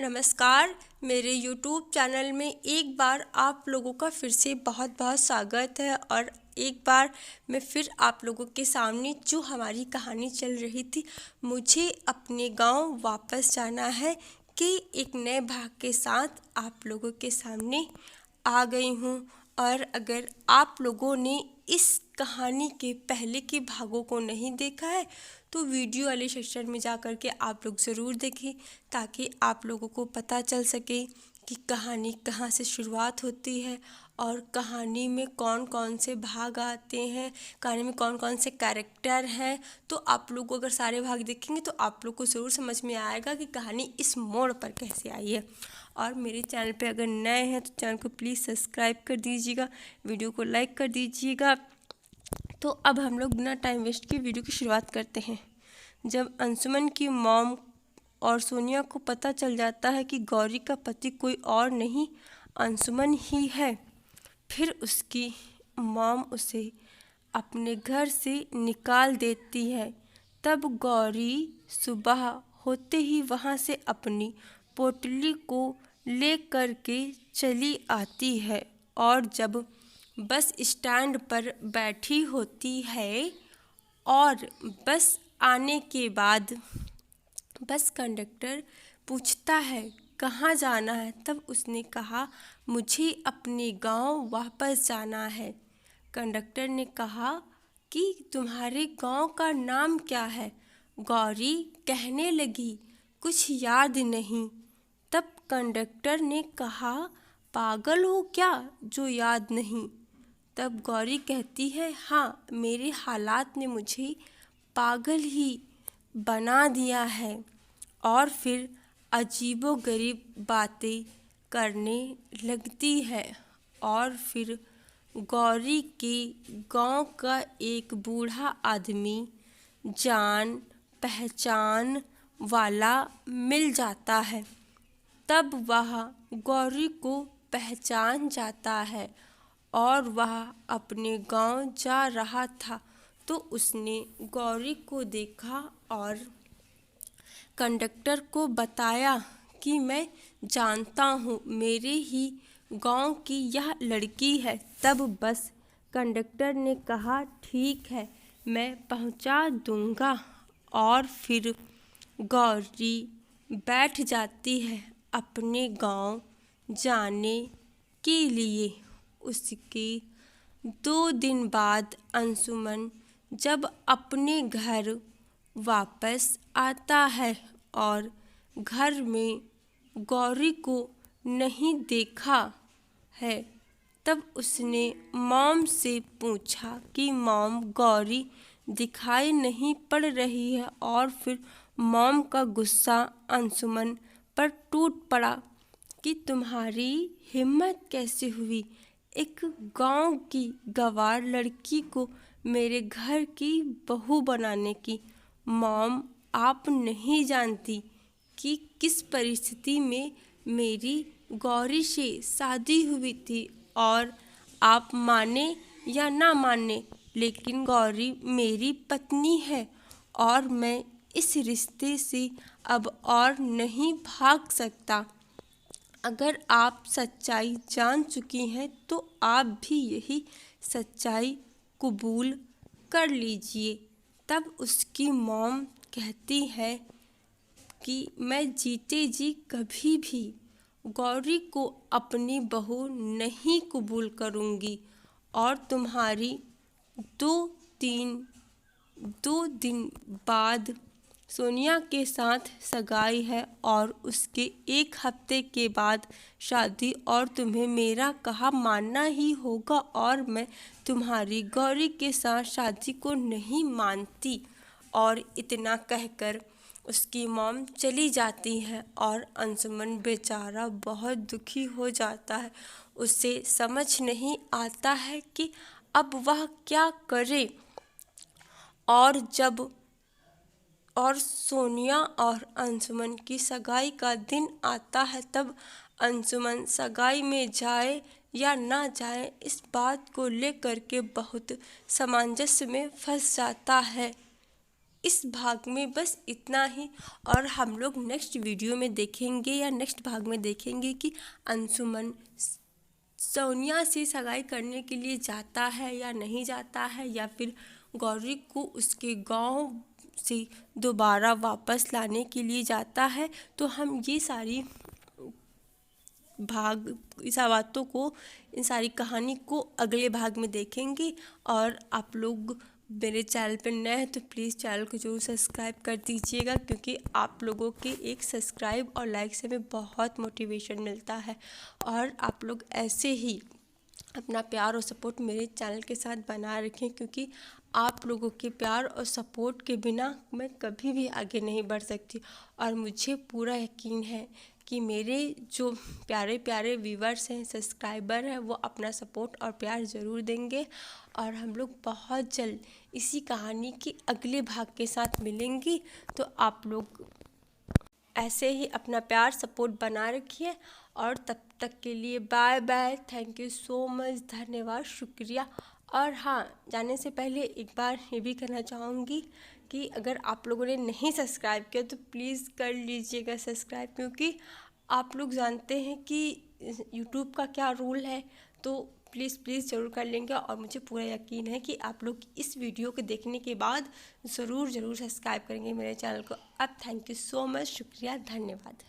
नमस्कार। मेरे YouTube channel में एक बार आप लोगों का फिर से बहुत बहुत स्वागत है। और एक बार मैं फिर आप लोगों के सामने जो हमारी कहानी चल रही थी, मुझे अपने गांव वापस जाना है, कि एक नए भाग के साथ आप लोगों के सामने आ गई हूँ। और अगर आप लोगों ने इस कहानी के पहले के भागों को नहीं देखा है तो वीडियो वाले सेक्शन में जा कर के आप लोग ज़रूर देखें, ताकि आप लोगों को पता चल सके कि कहानी कहाँ से शुरुआत होती है और कहानी में कौन कौन से भाग आते हैं, कहानी में कौन कौन से कैरेक्टर हैं। तो आप लोग अगर सारे भाग देखेंगे तो आप लोग को ज़रूर समझ में आएगा कि कहानी इस मोड़ पर कैसे आई है। और मेरे चैनल पे अगर नए हैं तो चैनल को प्लीज़ सब्सक्राइब कर दीजिएगा, वीडियो को लाइक कर दीजिएगा। तो अब हम लोग बिना टाइम वेस्ट किए वीडियो की शुरुआत करते हैं। जब अंशुमन की मॉम और सोनिया को पता चल जाता है कि गौरी का पति कोई और नहीं अंशुमन ही है, फिर उसकी मॉम उसे अपने घर से निकाल देती है। तब गौरी सुबह होते ही वहाँ से अपनी पोटली को ले कर के चली आती है। और जब बस स्टैंड पर बैठी होती है और बस आने के बाद बस कंडक्टर पूछता है कहाँ जाना है, तब उसने कहा मुझे अपने गांव वापस जाना है। कंडक्टर ने कहा कि तुम्हारे गांव का नाम क्या है? गौरी कहने लगी कुछ याद नहीं। तब कंडक्टर ने कहा पागल हो क्या जो याद नहीं? तब गौरी कहती है हाँ, मेरे हालात ने मुझे पागल ही बना दिया है। और फिर अजीबोगरीब बातें करने लगती है। और फिर गौरी के गांव का एक बूढ़ा आदमी जान पहचान वाला मिल जाता है। तब वह गौरी को पहचान जाता है और वह अपने गांव जा रहा था, तो उसने गौरी को देखा और कंडक्टर को बताया कि मैं जानता हूँ, मेरे ही गांव की यह लड़की है। तब बस कंडक्टर ने कहा ठीक है, मैं पहुँचा दूँगा। और फिर गौरी बैठ जाती है अपने गांव जाने के लिए। उसके 2 दिन बाद अंशुमन जब अपने घर वापस आता है और घर में गौरी को नहीं देखा है, तब उसने मॉम से पूछा कि मॉम गौरी दिखाई नहीं पड़ रही है। और फिर मॉम का गुस्सा अंशुमन पर टूट पड़ा कि तुम्हारी हिम्मत कैसे हुई एक गांव की गंवार लड़की को मेरे घर की बहू बनाने की। मॉम, आप नहीं जानती कि किस परिस्थिति में मेरी गौरी से शादी हुई थी। और आप माने या ना माने, लेकिन गौरी मेरी पत्नी है और मैं इस रिश्ते से अब और नहीं भाग सकता। अगर आप सच्चाई जान चुकी हैं तो आप भी यही सच्चाई कबूल कर लीजिए। तब उसकी मॉम कहती है कि मैं जीते जी कभी भी गौरी को अपनी बहू नहीं कबूल करूँगी। और तुम्हारी दो दिन बाद सोनिया के साथ सगाई है और उसके 1 हफ्ते के बाद शादी, और तुम्हें मेरा कहा मानना ही होगा। और मैं तुम्हारी गौरी के साथ शादी को नहीं मानती। और इतना कहकर उसकी मॉम चली जाती है और अंशुमन बेचारा बहुत दुखी हो जाता है। उसे समझ नहीं आता है कि अब वह क्या करे। और सोनिया और अंशुमन की सगाई का दिन आता है, तब अंशुमन सगाई में जाए या ना जाए इस बात को लेकर के बहुत सामंजस्य में फंस जाता है। इस भाग में बस इतना ही। और हम लोग नेक्स्ट वीडियो में देखेंगे या नेक्स्ट भाग में देखेंगे कि अंशुमन सोनिया से सगाई करने के लिए जाता है या नहीं जाता है, या फिर गौरी को उसके गांव से दोबारा वापस लाने के लिए जाता है। तो हम ये सारी बातों को, इन सारी कहानी को अगले भाग में देखेंगे। और आप लोग मेरे चैनल पर नए हैं तो प्लीज़ चैनल को जरूर सब्सक्राइब कर दीजिएगा, क्योंकि आप लोगों के एक सब्सक्राइब और लाइक से हमें बहुत मोटिवेशन मिलता है। और आप लोग ऐसे ही अपना प्यार और सपोर्ट मेरे चैनल के साथ बना रखें, क्योंकि आप लोगों के प्यार और सपोर्ट के बिना मैं कभी भी आगे नहीं बढ़ सकती। और मुझे पूरा यकीन है कि मेरे जो प्यारे प्यारे व्यूवर्स हैं, सब्सक्राइबर हैं, वो अपना सपोर्ट और प्यार ज़रूर देंगे। और हम लोग बहुत जल्द इसी कहानी के अगले भाग के साथ मिलेंगे। तो आप लोग ऐसे ही अपना प्यार सपोर्ट बना रखिए। और तब तक के लिए bye bye, thank you so much, धन्यवाद, शुक्रिया। और हाँ, जाने से पहले एक बार ये भी कहना चाहूँगी कि अगर आप लोगों ने नहीं सब्सक्राइब किया तो प्लीज़ कर लीजिएगा सब्सक्राइब, क्योंकि आप लोग जानते हैं कि यूट्यूब का क्या रूल है। तो प्लीज़ प्लीज़ ज़रूर कर लेंगे। और मुझे पूरा यकीन है कि आप लोग इस वीडियो को देखने के बाद ज़रूर सब्सक्राइब करेंगे मेरे चैनल को। अब थैंक यू सो मच, शुक्रिया, धन्यवाद।